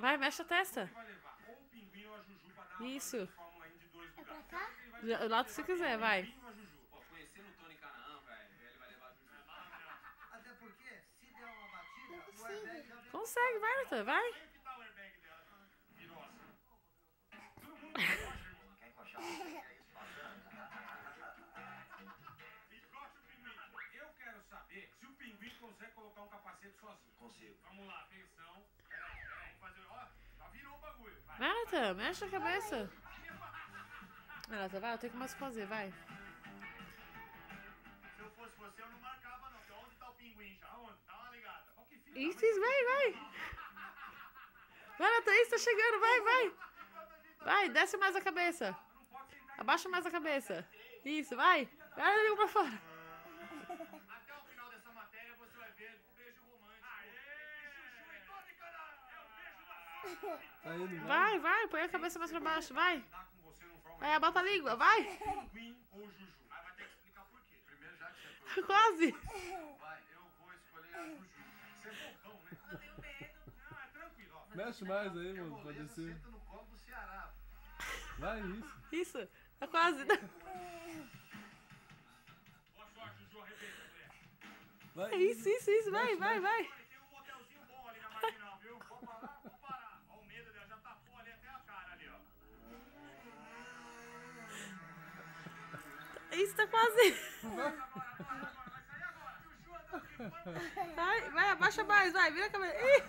Vai, mexe a testa. Isso. É pra cá? Lá se quiser, vai. Conhecendo o Tony Canaan, velho, ele vai levar a Juju. Até porque, se der uma batida, Não o consigo. airbag já deu. Consegue, vai, Natan, vai. Aí que tá o airbag dela. Virosa. Todo mundo Quer encoxar você? É isso, encosta o pinguim. Eu quero saber se o pinguim consegue colocar um capacete sozinho. Consigo. Vamos lá, atenção. Peraí, vamos fazer. Ó, já virou o bagulho. Vai. Vai, Natan, mexe a cabeça. Vai, Natan, vai, eu tenho que mais fazer, vai. Se eu fosse você, eu não marcava, não. Porque onde tá o pinguim já? Onde? Dá uma ligada. Ó, que filho Isso, vai, vai. Vai, Natan, isso, tá chegando, vai, vai. Vai, desce mais a cabeça. Abaixa mais a cabeça. Isso, vai. Vai, língua pra fora. Até o final dessa matéria você vai ver um beijo romântico. Aê! Chuchu e Tony Canaan! É o beijo da sorte! Tá indo, Vai, vai, põe a cabeça mais pra baixo, vai. Andar com você não forma Vai, bota a língua, vai. pinguim ou Juju. Aí vai ter que explicar por quê. Primeiro, já que você Quase. vai, eu vou escolher a Juju. Você é bobão, né? Eu tenho medo. Não, é tranquilo, ó. Mexe mais aí, Que a mano, pra moleza descer. senta no colo do Ceará. Vai, isso. Isso, tá quase. Boa sorte, Juju, arrebenta, mulher. Vai. Isso, vai, vai, vai. Olha, tem um motelzinho bom ali na marginal, viu? Vamos parar? Vamos parar. Ó, o medo dela já tapou ali até a cara ali, ó. Isso, tá quase. Agora, vai sair agora. Juju andando de fone. Vai, vai, abaixa mais, vai, vira a cabeça. Ih.